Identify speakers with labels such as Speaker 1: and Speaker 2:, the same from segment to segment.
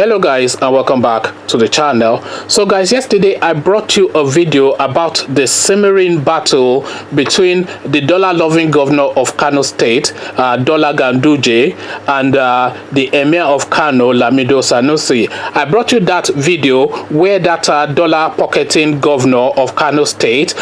Speaker 1: Hello guys, and welcome back to the channel. So guys, yesterday I brought you a video about the simmering battle between the dollar-loving governor of Kano State, Dollar Ganduje, and the Emir of Kano, Emir Sanusi. I brought you that video where that dollar-pocketing governor of Kano State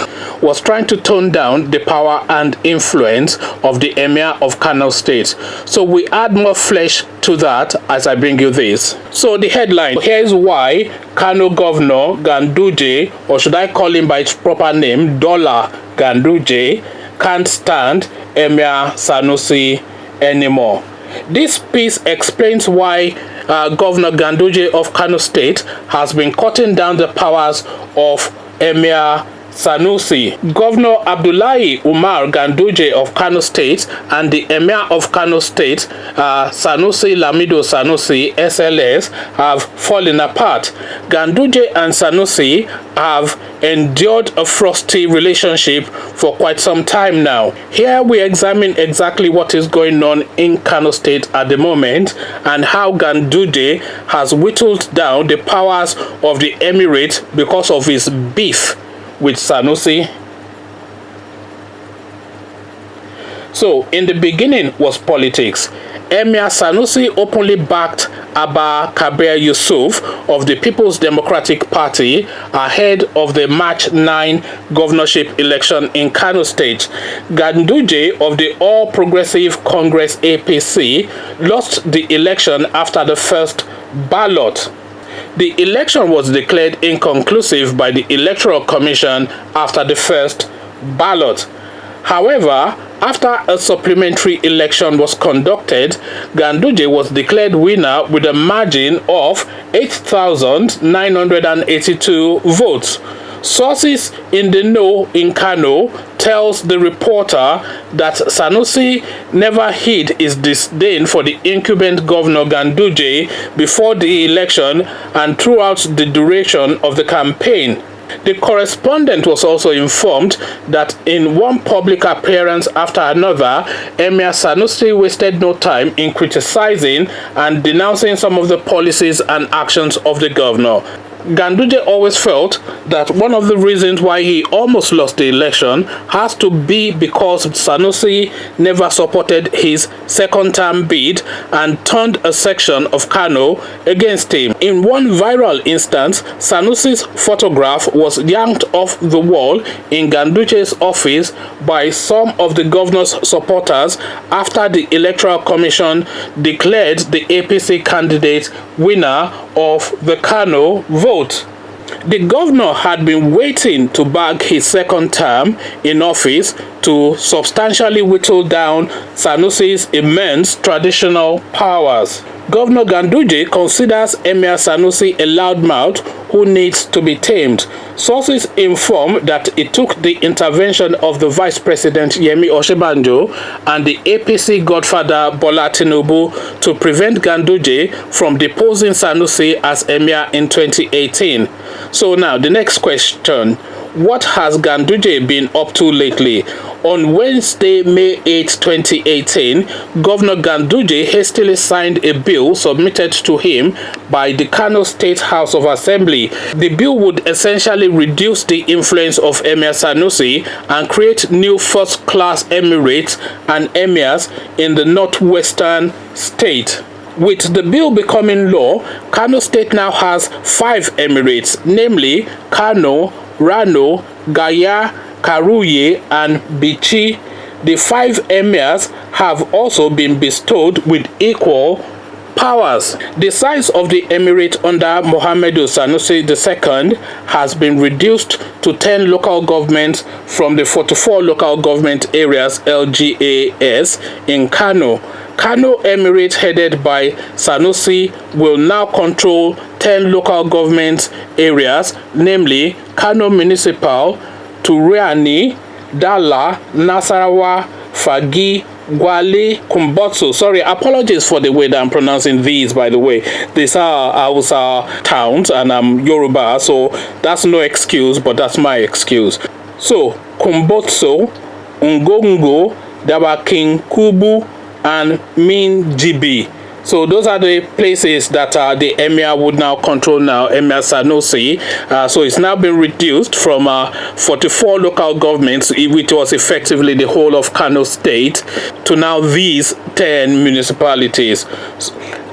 Speaker 1: was trying to tone down the power and influence of the Emir of Kano State. So we add more flesh to that as I bring you this. So the headline, here's why Kano Governor Ganduje, or should I call him by its proper name, Dollar Ganduje, can't stand Emir Sanusi anymore. This piece explains why Governor Ganduje of Kano State has been cutting down the powers of Emir Sanusi. Governor Abdullahi Umar Ganduje of Kano State and the Emir of Kano State, Sanusi Lamido Sanusi, SLS, have fallen apart. Ganduje and Sanusi have endured a frosty relationship for quite some time now. Here we examine exactly what is going on in Kano State at the moment and how Ganduje has whittled down the powers of the emirate because of his beef with Sanusi. So in the beginning was politics. Emir Sanusi openly backed Abba Kabir Yusuf of the People's Democratic Party ahead of the March 9 governorship election in Kano State. Ganduje of the All Progressive Congress APC lost the election after the first ballot. The election was declared inconclusive by the Electoral Commission after the first ballot. However, after a supplementary election was conducted, Ganduje was declared winner with a margin of 8,982 votes. Sources in the know in Kano tells the reporter that Sanusi never hid his disdain for the incumbent governor Ganduje before the election and throughout the duration of the campaign. The correspondent was also informed that in one public appearance after another, Emir Sanusi wasted no time in criticizing and denouncing some of the policies and actions of the governor. Ganduje always felt that one of the reasons why he almost lost the election has to be because Sanusi never supported his second-term bid and turned a section of Kano against him. In one viral instance, Sanusi's photograph was yanked off the wall in Ganduje's office by some of the governor's supporters after the Electoral Commission declared the APC candidate winner of the Kano vote. The governor had been waiting to bag his second term in office to substantially whittle down Sanusi's immense traditional powers. Governor Ganduje considers Emir Sanusi a loudmouth who needs to be tamed. Sources inform that it took the intervention of the Vice President Yemi Osinbajo and the APC godfather Bola Tinubu to prevent Ganduje from deposing Sanusi as Emir in 2018. So now the next question. What has Ganduje been up to lately? On Wednesday, May 8, 2018, Governor Ganduje hastily signed a bill submitted to him by the Kano State House of Assembly. The bill would essentially reduce the influence of Emir Sanusi and create new first-class emirates and emirs in the northwestern state. With the bill becoming law, Kano State now has 5 emirates, namely Kano, Rano, Gaya, Karuye, and Bichi. The 5 emirs have also been bestowed with equal powers. The size of the emirate under Muhammadu Sanusi II has been reduced to 10 local governments from the 44 local government areas LGAS in Kano. Kano Emirate, headed by Sanusi, will now control 10 local government areas, namely Kano Municipal, Turiani, Dala, Nasarawa, Fagi, Gwale, Kumbotso. Sorry, apologies for the way that I'm pronouncing these, by the way. These are Hausa towns and I'm Yoruba, so that's no excuse, but that's my excuse. So, Kumbotso, Ngongo, Dawakin Kubu, and Minjibi. So those are the places that the Emir would now control now, Emir Sanusi. So it's now been reduced from 44 local governments, which was effectively the whole of Kano State, to now these 10 municipalities.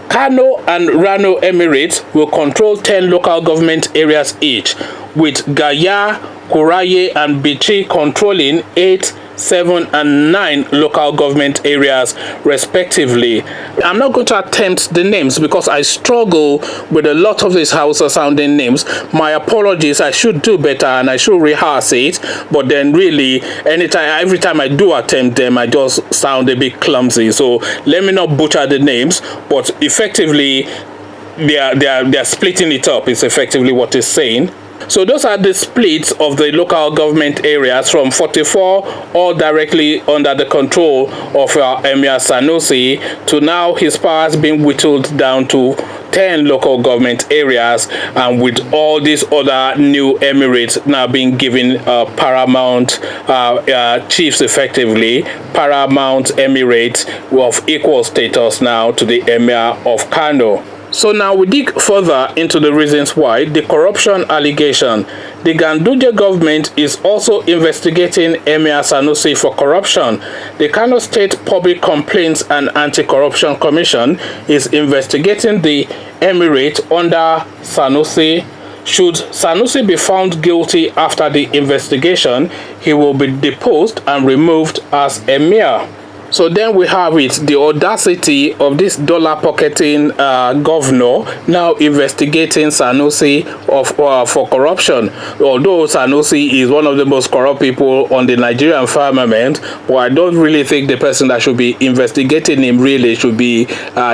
Speaker 1: Kano and Rano Emirates will control 10 local government areas each, with Gaya, Kuraye and Bichi controlling 8, 7 and 9 local government areas respectively. I'm not going to attempt the names because I struggle with a lot of these Hausa sounding names. My apologies, I should do better and I should rehearse it, but then really every time I do attempt them, I just sound a bit clumsy. So let me not butcher the names, but effectively they are splitting it up is effectively what it's saying. So those are the splits of the local government areas from 44, all directly under the control of Emir Sanusi, to now his powers being whittled down to 10 local government areas, and with all these other new emirates now being given paramount chiefs, effectively paramount emirate of equal status now to the Emir of Kano. So now we dig further into the reasons why the corruption allegation. The Ganduje government is also investigating Emir Sanusi for corruption. The Kano State Public Complaints and Anti-Corruption Commission is investigating the emirate under Sanusi. Should Sanusi be found guilty after the investigation, he will be deposed and removed as emir. So then we have it, the audacity of this dollar pocketing governor now investigating Sanusi for corruption. Although Sanusi is one of the most corrupt people on the Nigerian firmament, but I don't really think the person that should be investigating him really should be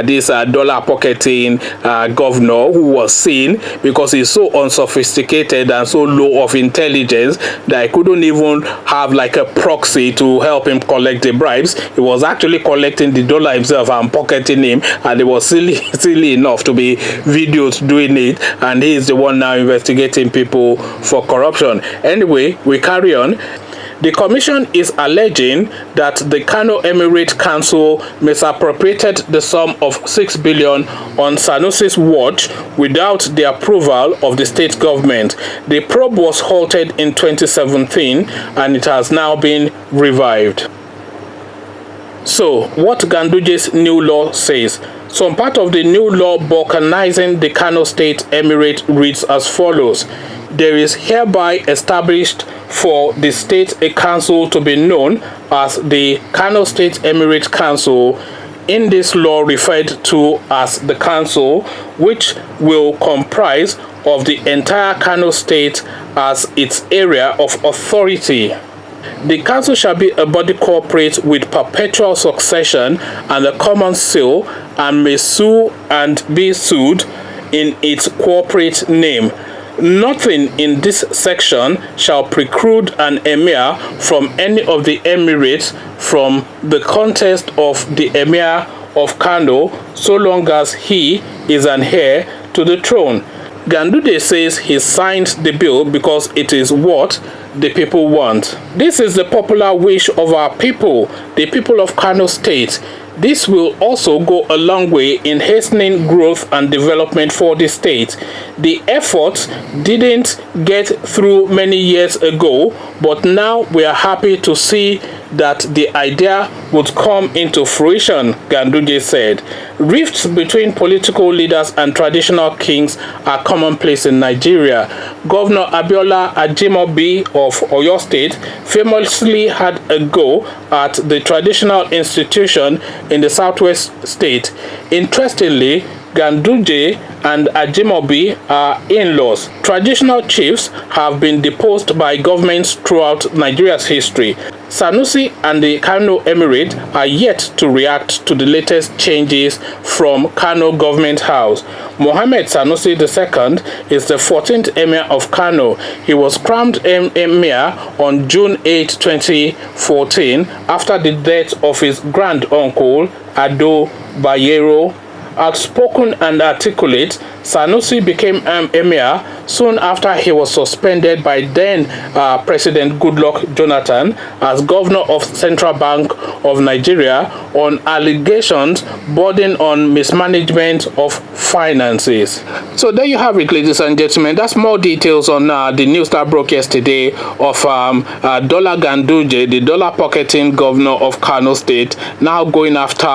Speaker 1: this dollar pocketing governor, who was seen because he's so unsophisticated and so low of intelligence that he couldn't even have like a proxy to help him collect the bribes. He was actually collecting the dollar himself and pocketing him, and it was silly enough to be videos doing it, and he is the one now investigating people for corruption. Anyway, we carry on. The commission is alleging that the Kano Emirate Council misappropriated the sum of 6 billion on Sanusi's watch without the approval of the state government. The probe was halted in 2017 and it has now been revived. So, what Ganduje's new law says. Some part of the new law balkanizing the Kano State Emirate reads as follows. There is hereby established for the state a council to be known as the Kano State Emirate Council, in this law referred to as the council, which will comprise of the entire Kano State as its area of authority. The council shall be a body corporate with perpetual succession and a common seal, and may sue and be sued in its corporate name. Nothing in this section shall preclude an emir from any of the emirates from the contest of the emir of Kano, so long as he is an heir to the throne. Ganduje says he signed the bill because it is what the people want. This is the popular wish of our people, the people of Kano State. This will also go a long way in hastening growth and development for the state. The efforts didn't get through many years ago, but now we are happy to see that the idea would come into fruition, Ganduje said. Rifts between political leaders and traditional kings are commonplace in Nigeria. Governor Abiola Ajimobi of Oyo State famously had a go at the traditional institution in the southwest state. Interestingly, Ganduje and Ajimobi are in-laws. Traditional chiefs have been deposed by governments throughout Nigeria's history. Sanusi and the Kano Emirate are yet to react to the latest changes from Kano Government House. Mohammed Sanusi II is the 14th Emir of Kano. He was crowned Emir on June 8, 2014 after the death of his grand uncle Ado Bayero Outspoken and articulate, Sanusi became emir soon after he was suspended by then President Goodluck Jonathan as governor of Central Bank of Nigeria on allegations bordering on mismanagement of finances. So there you have it, ladies and gentlemen. That's more details on the news that broke yesterday of Dollar Ganduje, the dollar pocketing governor of Kano State, now going after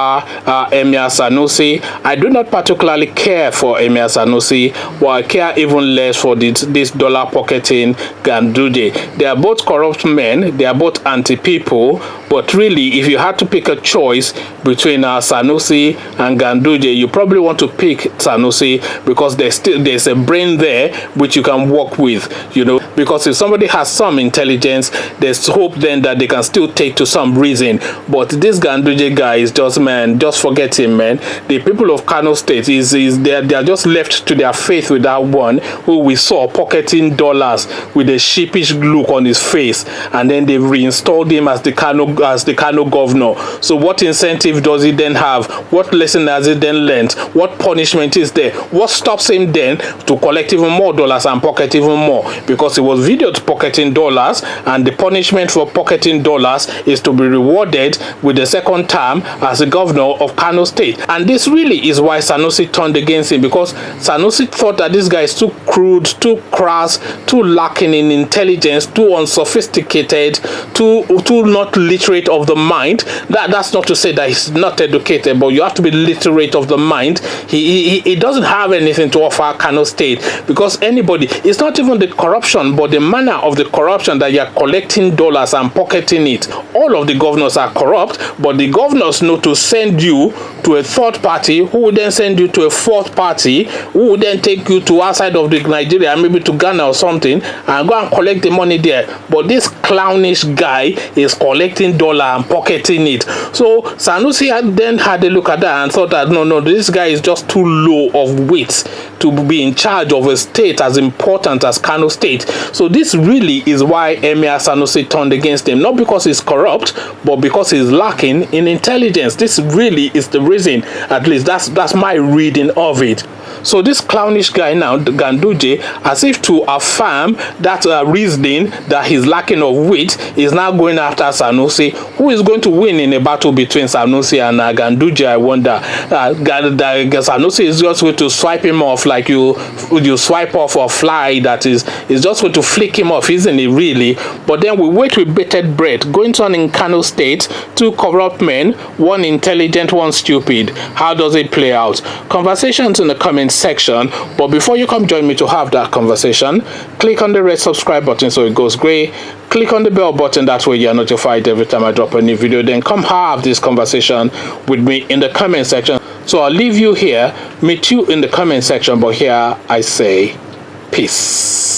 Speaker 1: Emir Sanusi. I do not particularly care for Emir Sanusi, but I care even less for this dollar pocketing Ganduje. They are both corrupt men, they are both anti-people, but really, if you had to pick a choice between Sanusi and Ganduje, you probably want to pick Sanusi because there's a brain there which you can work with, you know, because if somebody has some intelligence, there's hope then that they can still take to some reason. But this Ganduje guy is just, man, just forget him, man. The people of Kano State they are just left to their faith with that one who we saw pocketing dollars with a sheepish look on his face, and then they reinstalled him as the Kano governor. So what incentive does he then have? What lesson has he then learned? What punishment is there? What stops him then to collect even more dollars and pocket even more? Because he was videoed pocketing dollars, and the punishment for pocketing dollars is to be rewarded with the second term as the governor of Kano State. And this really is why Sanusi turned against him, because Sanusi thought that this guy is too crude, too crass, too lacking in intelligence, too unsophisticated, too not literate of the mind. That's not to say that he's not educated, but you have to be literate of the mind. He doesn't have anything to offer Kano State, because anybody, it's not even the corruption, but the manner of the corruption that you're collecting dollars and pocketing it. All of the governors are corrupt, but the governors know to send you to a third party, who will then send you to a fourth party, who will then take you to outside of the Nigeria, maybe to Ghana or something, and go and collect the money there. But this clownish guy is collecting dollar and pocketing it. So Sanusi then had a look at that and thought that no, this guy is just too low of weight to be in charge of a state as important as Kano State. So this really is why Emir Sanusi turned against him, not because he's corrupt, but because he's lacking in intelligence. This really is the reason. At least that's my reading of it. So this clownish guy now, Ganduje, as if to affirm that reasoning that he's lacking of wit, is now going after Sanusi. Who is going to win in a battle between Sanusi and Ganduje, I wonder? Sanusi is just going to swipe him off like you swipe off a fly that is just going to flick him off, isn't it, really? But then we wait with bated breath. Going on in Kano State, two corrupt men, one intelligent, one stupid. How does it play out? Conversations in the comments section. But before you come join me to have that conversation, click on the red subscribe button so it goes gray. Click on the bell button, that way you are notified every time I drop a new video. Then come have this conversation with me in the comment section. So I'll leave you here, meet you in the comment section, but here I say peace.